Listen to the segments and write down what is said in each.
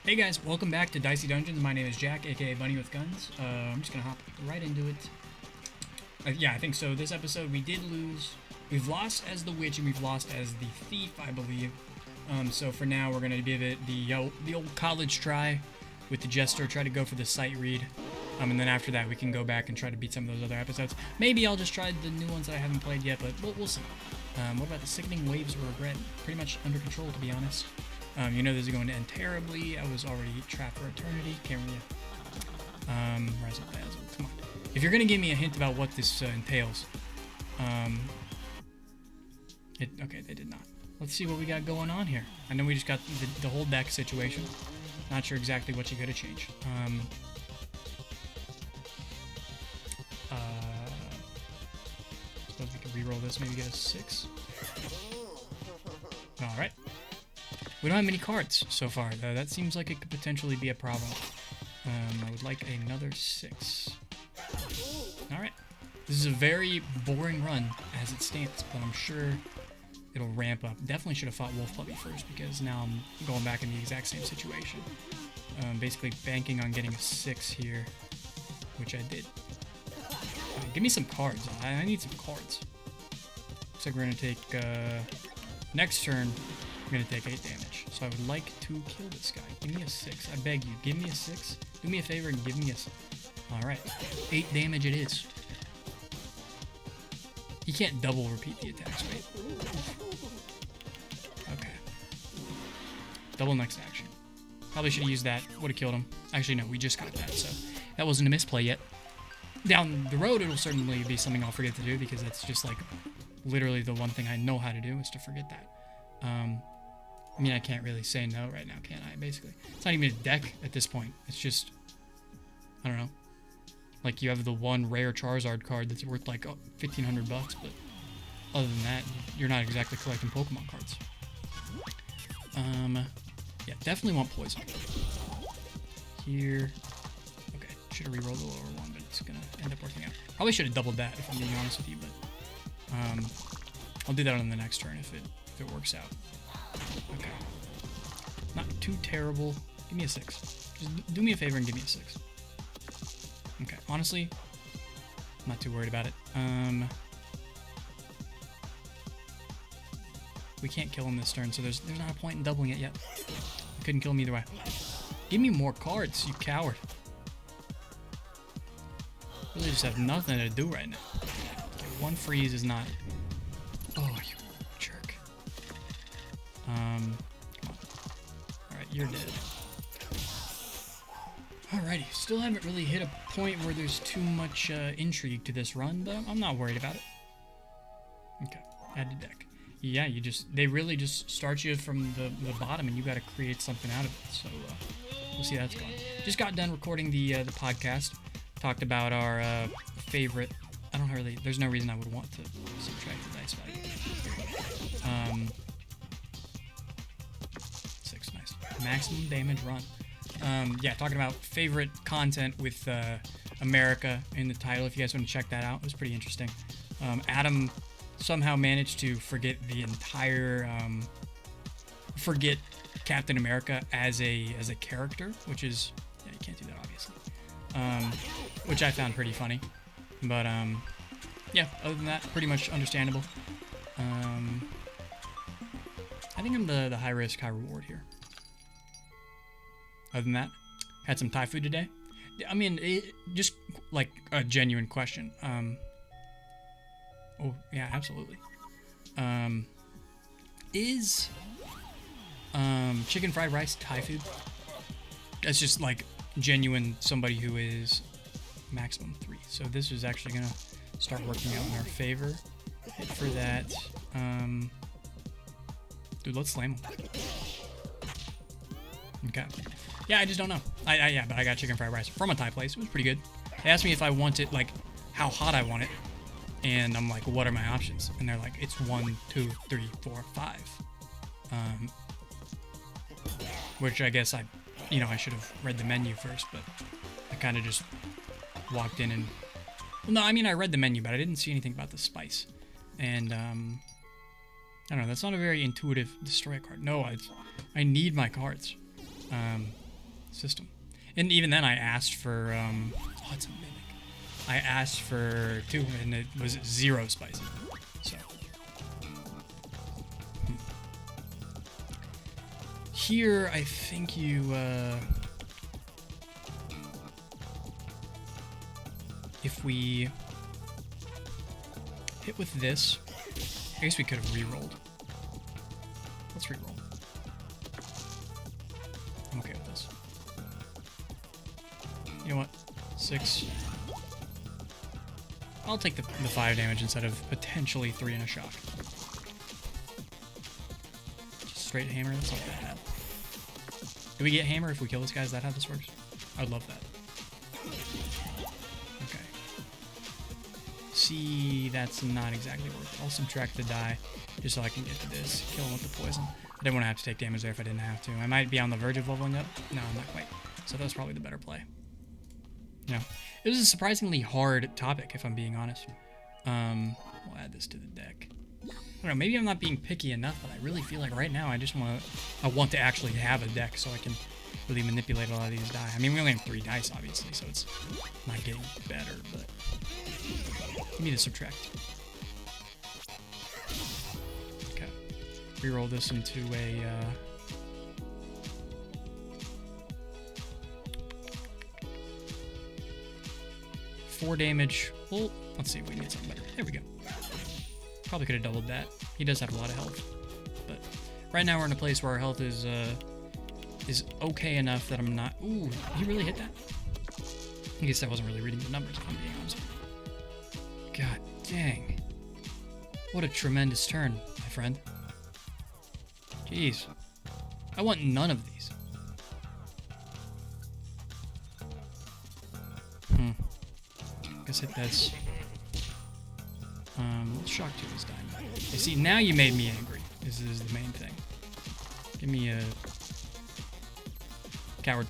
Hey guys, welcome back to Dicey Dungeons. My name is Jack, aka Bunny with Guns. I'm just gonna hop right into it. Yeah, I think so. This episode we did lose. We've lost as the witch and we've lost as the thief, I believe. So for now, we're gonna give it the old college try with the jester. Try to go for the sight read. And then after that, we can go back and try to beat some of those other episodes. Maybe I'll just try the new ones that I haven't played yet, but we'll see. What about the sickening waves of regret? Pretty much under control, to be honest. You know this is going to end terribly. I was already trapped for eternity. Can't really... Rise of Basil. Come on. If you're going to give me a hint about what this entails... Okay, they did not. Let's see what we got going on here. I know we just got the whole deck situation. Not sure exactly what you got to change. Suppose we can re-roll this, maybe get a 6. Alright. We don't have many cards so far, though. That seems like it could potentially be a problem. I would like another 6. Alright. This is a very boring run as it stands, but I'm sure it'll ramp up. Definitely should have fought Wolf Puppy first, because now I'm going back in the exact same situation. Basically banking on getting a 6 here, which I did. Give me some cards. I need some cards. Looks like we're going to take... next turn, I'm going to take 8 damage. So I would like to kill this guy. Give me a 6. I beg you. Give me a 6. Do me a favor and give me a... Alright. 8 damage it is. You can't double repeat the attacks, right? Okay. Double next action. Probably should have used that. Would have killed him. Actually, no. We just got that, so... That wasn't a misplay yet. Down the road, it'll certainly be something I'll forget to do, because that's just, like, literally the one thing I know how to do is to forget that. I mean, I can't really say no right now, can I, basically? It's not even a deck at this point. It's just, I don't know. Like, you have the one rare Charizard card that's worth, like, $1,500 bucks, but other than that, you're not exactly collecting Pokemon cards. Yeah, definitely want Poison. Here. Okay, should have re-rolled the lower one, but it's gonna end up working out. Probably should have doubled that, if I'm being honest with you, but I'll do that on the next turn if it works out. Okay. Not too terrible. Give me a 6. Just do me a favor and give me a 6. Okay, honestly, I'm not too worried about it. We can't kill him this turn, so there's not a point in doubling it yet. Couldn't kill him either way. Give me more cards, you coward. Really just have nothing to do right now. Okay, one freeze is not... Oh, you jerk. Come on. Alright, you're dead. Alrighty, still haven't really hit a point where there's too much intrigue to this run, but I'm not worried about it. Okay, add to deck. Yeah, they really just start you from the bottom, and you gotta create something out of it, so we'll see how that's going. Just got done recording the podcast. Talked about our favorite... I don't really... There's no reason I would want to subtract the dice value. 6, nice. Maximum damage run. Yeah, talking about favorite content with America in the title. If you guys want to check that out, it was pretty interesting. Adam somehow managed to forget the entire... forget Captain America as a character, which is... Yeah, you can't do that, obviously. Which I found pretty funny. But, yeah, other than that, pretty much understandable. I think I'm the high risk, high reward here. Other than that, had some Thai food today. I mean, just like a genuine question. Oh, yeah, absolutely. Is chicken fried rice Thai food? That's just like genuine somebody who is maximum 3. So this is actually gonna start working out in our favor. Hit for that. Dude, let's slam him. Okay. Yeah, I just don't know. Yeah, but I got chicken fried rice from a Thai place. It was pretty good. They asked me if I want it, like, how hot I want it. And I'm like, what are my options? And they're like, it's 1, 2, 3, 4, 5. Which I guess I should have read the menu first, but I kind of just walked in and... Well, no, I mean, I read the menu, but I didn't see anything about the spice. And, I don't know, that's not a very intuitive destroy card. No, I need my cards. system. And even then, I asked for, oh, it's a mimic. I asked for 2, and it was 0 spicy. So. Here, I think you, if we hit with this, I guess we could have re-rolled. Let's re-roll. I'm okay with this. You know what? 6. I'll take the 5 damage instead of potentially 3 in a shock. Just straight hammer, that's not that bad. Do we get hammer if we kill this guy? Is that how this works? I'd love that. Okay. See, that's not exactly worth it. I'll subtract the die just so I can get to this. Kill him with the poison. I didn't want to have to take damage there if I didn't have to. I might be on the verge of leveling up. No, I'm not quite. So that was probably the better play. Yeah. It was a surprisingly hard topic, if I'm being honest. We'll add this to the deck. I don't know, maybe I'm not being picky enough, but I really feel like right now I want to actually have a deck so I can really manipulate a lot of these die. I mean, we only have 3 dice, obviously, so it's not getting better, but give me the subtract. Okay. Reroll this into a, 4 damage. Well, let's see if we can get something better. There we go. Probably could have doubled that. He does have a lot of health. But right now we're in a place where our health is okay enough that I'm not... Ooh, he really hit that? I guess I wasn't really reading the numbers, if I'm being honest. God dang. What a tremendous turn, my friend. Jeez. I want none of these. Guess hit this. Shock 2 is dying. You see, now you made me angry. This is the main thing. Give me a... Coward.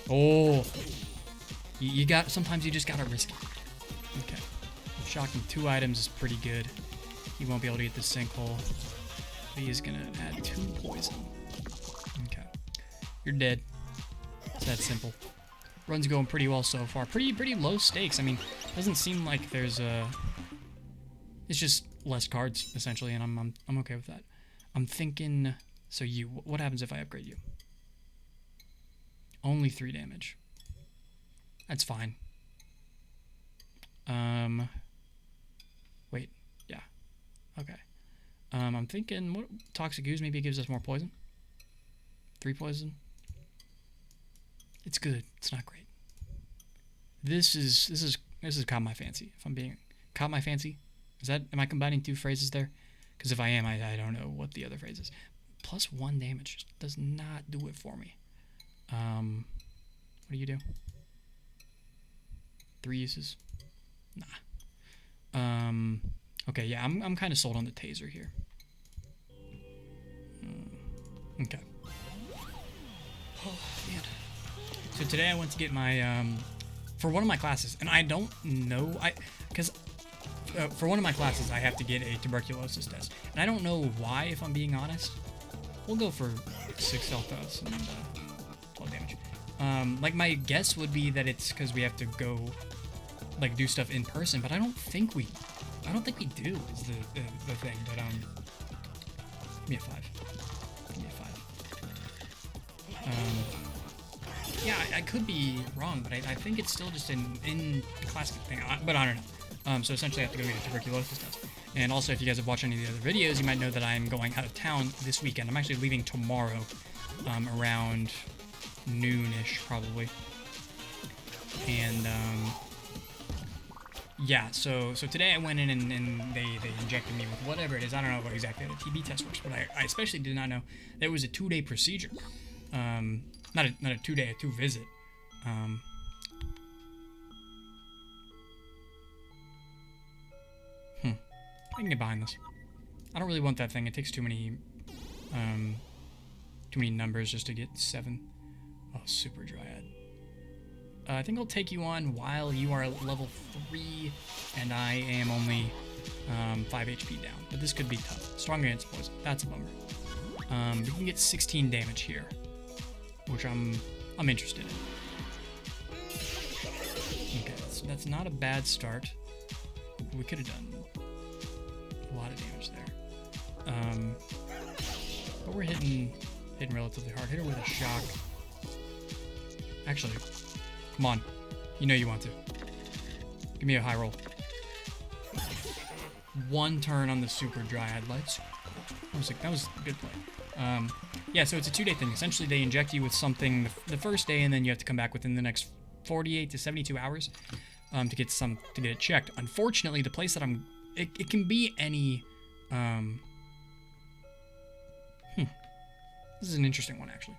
Oh! You got... Sometimes you just gotta risk it. Okay. Shocking 2 items is pretty good. He won't be able to get the sinkhole. He is gonna add 2 poison. Okay. You're dead. It's that simple. Run's going pretty well so far. Pretty low stakes. I mean, doesn't seem like there's a... It's just less cards, essentially, and I'm okay with that. I'm thinking... So you... What happens if I upgrade you? Only 3 damage. That's fine. Wait. Yeah. Okay. I'm thinking... What, Toxic Ooze maybe gives us more poison? 3 poison? It's good. It's not great. This is caught my fancy. If I'm being caught my fancy, am I combining 2 phrases there? Because if I am, I don't know what the other phrase is. Plus 1 damage just does not do it for me. What do you do? 3 uses? Nah. Okay, yeah, I'm kind of sold on the taser here. Okay. Oh man. So today I went to get my, for one of my classes, and I don't know, because for one of my classes I have to get a tuberculosis test, and I don't know why, if I'm being honest. We'll go for 6 health dose and 12 damage. Like my guess would be that it's because we have to go, like, do stuff in person, but I don't think we do, is the thing, but, give me a 5. Give me a 5. Yeah, I could be wrong, but I think it's still just in the classic thing, but I don't know. So essentially I have to go get a tuberculosis test. And also, if you guys have watched any of the other videos, you might know that I'm going out of town this weekend. I'm actually leaving tomorrow, around noon-ish, probably. And, yeah, so today I went in and they injected me with whatever it is. I don't know what exactly the TB test works, but I especially did not know that it was a 2-day procedure. Not a 2-day, a 2 visit. I can get behind this. I don't really want that thing. It takes too many numbers just to get 7. Oh, super dryad. I think I'll take you on while you are level 3, and I am only 5 HP down. But this could be tough. Strong against poison. That's a bummer. We can get 16 damage here, which I'm I'm interested in. Okay, so that's not a bad start. We could have done a lot of damage there. But we're hitting relatively hard. Hit her with a shock. Actually, come on. You know you want to. Give me a high roll. One turn on the super dryad. Let's go. That was a good play. Yeah, so it's a 2-day thing. Essentially, they inject you with something the first day, and then you have to come back within the next 48 to 72 hours to get it checked. Unfortunately, the place that it can be any. This is an interesting one, actually.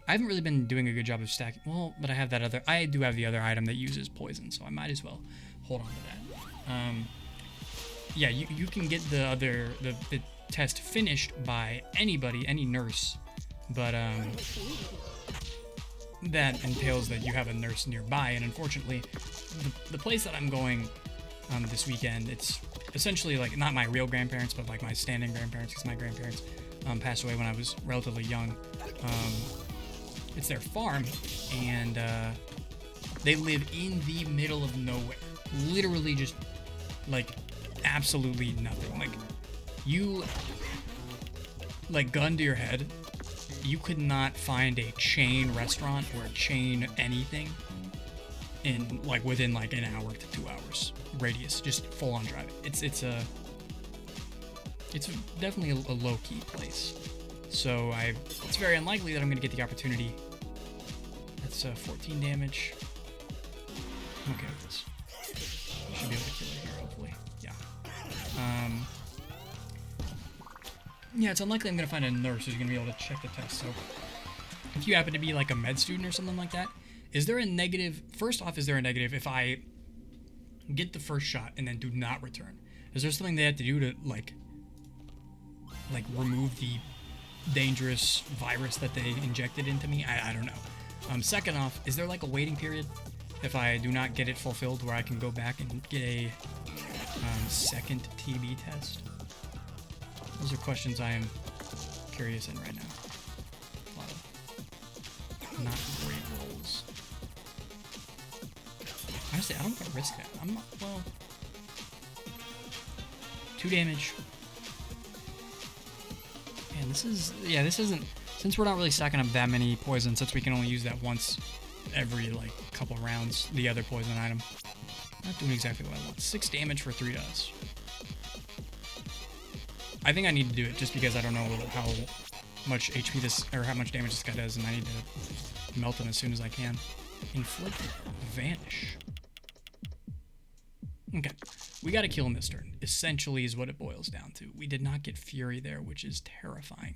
I haven't really been doing a good job of stacking. Well, but I do have the other item that uses poison, so I might as well hold on to that. Yeah, you can get the test finished by anybody, any nurse, but that entails that you have a nurse nearby, and unfortunately, the place that I'm going this weekend, it's essentially like not my real grandparents, but like my stand-in grandparents, because my grandparents passed away when I was relatively young. It's their farm, and they live in the middle of nowhere. Literally just, like, absolutely nothing. Like, gun to your head, you could not find a chain restaurant or a chain anything in, like, within, like, an hour to 2 hours radius. Just full-on driving. It's definitely a low-key place. So it's very unlikely that I'm going to get the opportunity. That's 14 damage. I'm okay with this. Should be able to kill it here, hopefully. Yeah. Yeah, it's unlikely I'm going to find a nurse who's going to be able to check the test. So if you happen to be like a med student or something like that, is there a negative? First off, is there a negative if I get the first shot and then do not return? Is there something they have to do to like remove the dangerous virus that they injected into me? I don't know. Second off, is there like a waiting period if I do not get it fulfilled where I can go back and get a second TB test? Those are questions I am curious in right now. A lot of not great rolls. Honestly, I don't want to risk that. I'm not, well, 2 damage. And this isn't, since we're not really stacking up that many poisons, since we can only use that once every, like, couple rounds, the other poison item. Not doing exactly what I want. 6 damage for 3 does. I think I need to do it just because I don't know how much HP or how much damage this guy does, and I need to melt him as soon as I can. Inflict Vanish. Okay, we gotta kill him this turn, essentially is what it boils down to. We did not get Fury there, which is terrifying.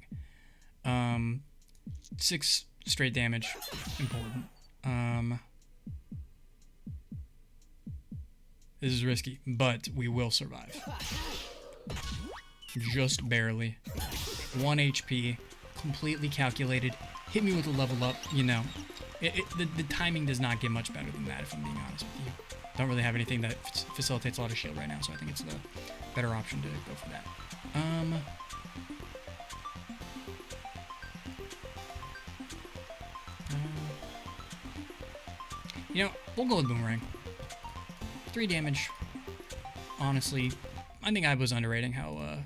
6 straight damage, important. This is risky, but we will survive. Just barely. 1 HP, completely calculated. Hit me with a level up, you know. The timing does not get much better than that, if I'm being honest with you. Don't really have anything that facilitates a lot of shield right now, so I think it's the better option to go for that. You know, we'll go with Boomerang. 3 damage. Honestly, I think I was underrating how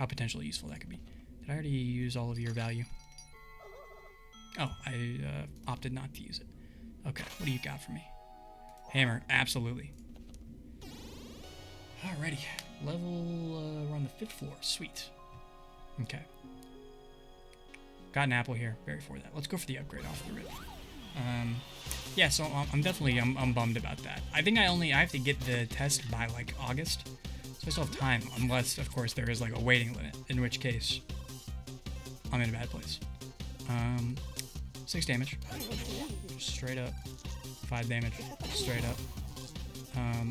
potentially useful that could be. Did I already use all of your value? Oh, I opted not to use it. Okay, what do you got for me? Hammer, absolutely. Alrighty, level, we're on the 5th floor, sweet. Okay. Got an apple here, very for that. Let's go for the upgrade off the rip. Yeah, so I'm definitely, I'm bummed about that. I think I have to get the test by, like, August. So I still have time, unless, of course, there is, like, a waiting limit, in which case I'm in a bad place. 6 damage. Straight up. 5 damage. Straight up.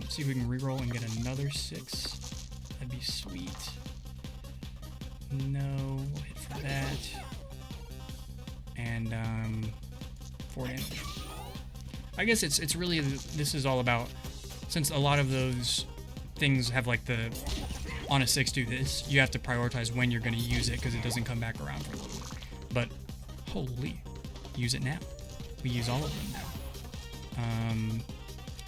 See if we can reroll and get another 6. That'd be sweet. No, we'll hit for that. And 4 damage. I guess it's really, this is all about, since a lot of those things have like the on a 6 do this. You have to prioritize when you're going to use it because it doesn't come back around for a little bit. But holy, use it now. We use all of them now.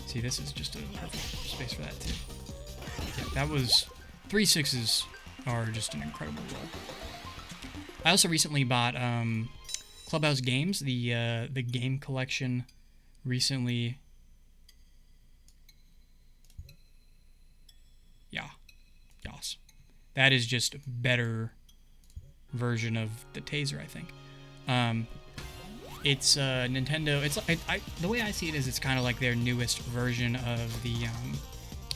See, this is just a perfect space for that too. Yeah, that was 3 6s are just an incredible roll. I also recently bought Clubhouse Games, the game collection recently. Yeah, yas. That is just a better version of the taser, I think. It's Nintendo. It's the way I see it is it's kind of like their newest version of the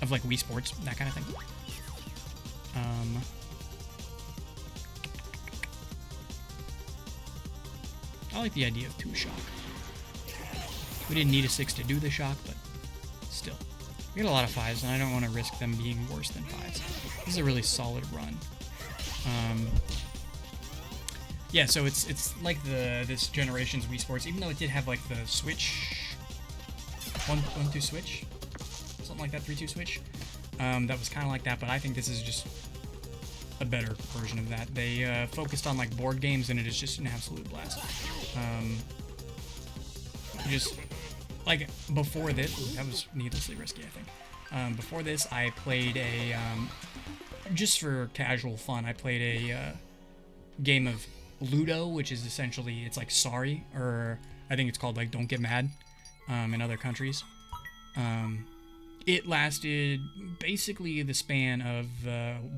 of like Wii Sports, that kind of thing. I like the idea of 2 shock. We didn't need a 6 to do the shock, but still. We got a lot of 5s, and I don't want to risk them being worse than 5s. This is a really solid run. Yeah, so it's like this generation's Wii Sports, even though it did have like the Switch, 1-2 switch, something like that, 3-2 switch. That was kind of like that, but I think this is just a better version of that. They focused on like board games, and it is just an absolute blast. Just like before this, that was needlessly risky, I think. Before this, I played a just for casual fun. I played a game of Ludo, which is essentially it's like Sorry, or I think it's called like Don't Get Mad in other countries. It lasted basically the span of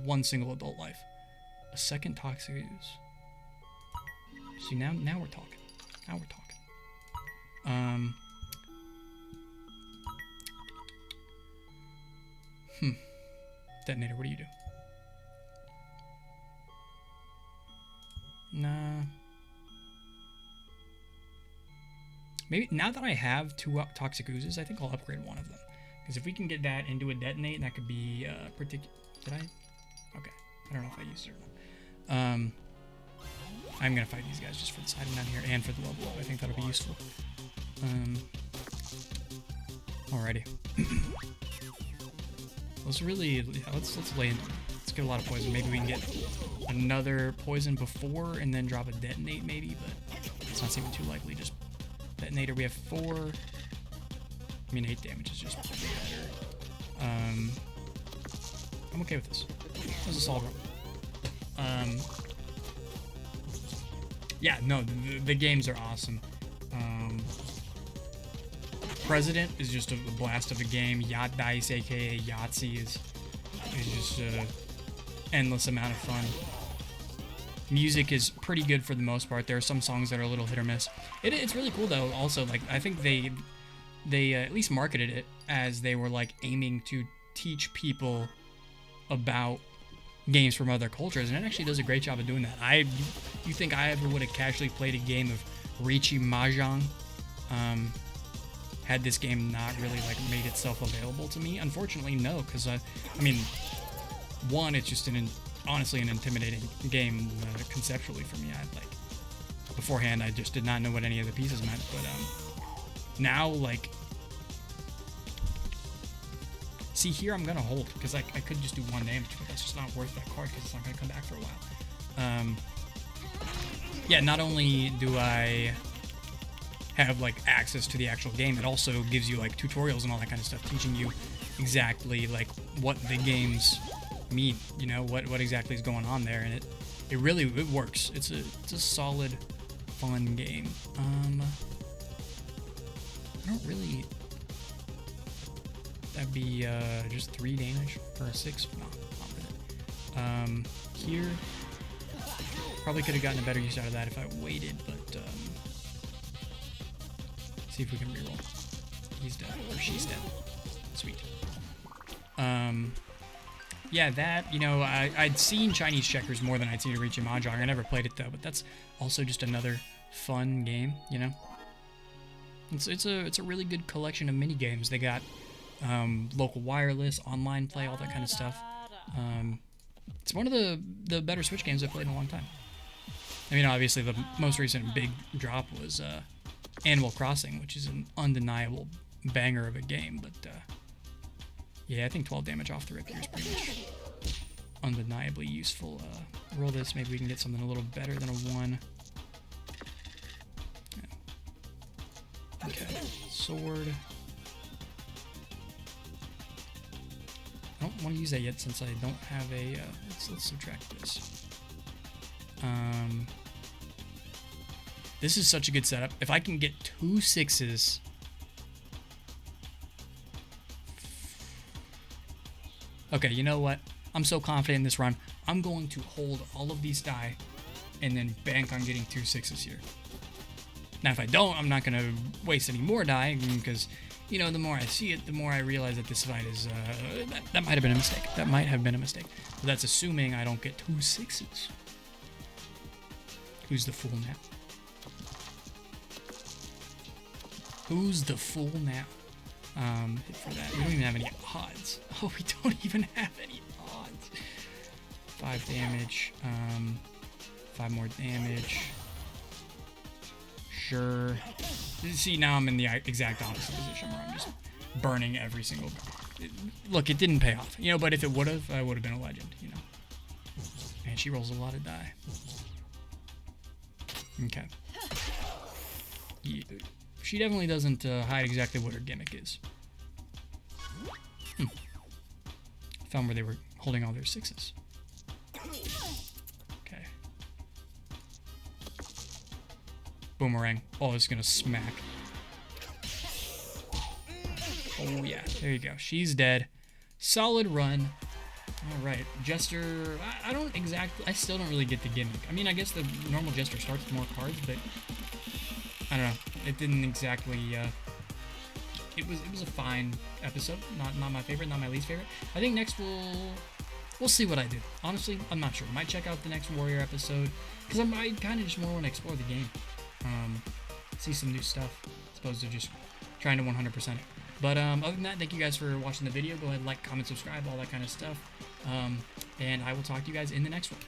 one single adult life. A second toxic use. See, now we're talking. Now we're talking. Detonator, what do you do? Nah. Maybe now that I have 2 toxic oozes, I think I'll upgrade one of them. Because if we can get that into a detonate, that could be particular. Did I? Okay. I don't know if I used it or not. I'm gonna fight these guys just for this item down here and for the level up. I think that'll be useful. Alrighty. Let's lay into it. Let's get a lot of poison. Maybe we can get another poison before and then drop a detonate maybe, but it's not seeming too likely. Just detonator. We have 4. I mean, 8 damage is just better. I'm okay with this. This is a solid run. Yeah, no, the games are awesome. President is just a blast of a game. Yacht Dice, aka Yahtzee, is just an endless amount of fun. Music is pretty good for the most part. There are some songs that are a little hit or miss. It's really cool though. Also, like I think they at least marketed it as they were like aiming to teach people about games from other cultures, and it actually does a great job of doing that. You think I ever would have casually played a game of Riichi Mahjong had this game not really like made itself available to me? Unfortunately, no, because I mean, one, it's just honestly an intimidating game conceptually for me. Beforehand, I just did not know what any of the pieces meant, but now, like, see here, I'm gonna hold because I could just do 1 damage, but that's just not worth that card because it's not gonna come back for a while. Yeah, not only do I have like access to the actual game, it also gives you like tutorials and all that kind of stuff, teaching you exactly like what the games mean, you know, what exactly is going on there, and it really works. It's a solid, fun game. I don't really. That'd be just 3 damage for a 6. No, not worth it. Here, probably could have gotten a better use out of that if I waited, but see if we can reroll. He's dead, or she's dead. Sweet. Yeah, that, you know, I'd seen Chinese checkers more than I'd seen Riichi Mahjong. I never played it though, but that's also just another fun game, you know. It's a really good collection of mini games. They got local wireless, online play, all that kind of stuff. It's one of the better Switch games I've played in a long time. I mean, obviously the most recent big drop was Animal Crossing, which is an undeniable banger of a game, but yeah, I think 12 damage off the rip here is pretty much undeniably useful. Roll this. Maybe we can get something a little better than a 1. Yeah. Okay. Sword. I don't want to use that yet since I don't have a... let's subtract this. This is such a good setup. If I can get 2 6s... Okay, you know what? I'm so confident in this run. I'm going to hold all of these die and then bank on getting 2 6s here. Now, if I don't, I'm not going to waste any more die because, you know, the more I see it, the more I realize that this fight is... that might have been a mistake. That might have been a mistake. But that's assuming I don't get 2 6s. Who's the fool now? Who's the fool now? Hit for that. We don't even have any odds. Oh, we don't even have any odds. 5 damage. 5 more damage. Sure. See, now I'm in the exact opposite position where I'm just burning every single... Look, it didn't pay off. You know, but if it would have, I would have been a legend, you know. Man, she rolls a lot of die. Okay. Yeah. She definitely doesn't hide exactly what her gimmick is. Found where they were holding all their 6s. Okay. Boomerang. Oh, it's gonna smack. Oh yeah, there you go. She's dead. Solid run. All right, Jester. I still don't really get the gimmick. I mean, I guess the normal Jester starts with more cards, but I don't know. It didn't exactly. It was a fine episode. Not my favorite. Not my least favorite. I think next we'll see what I do. Honestly, I'm not sure. Might check out the next Warrior episode because I kind of just more want to explore the game, see some new stuff, as opposed to just trying to 100% it. But other than that, thank you guys for watching the video. Go ahead, like, comment, subscribe, all that kind of stuff. And I will talk to you guys in the next one.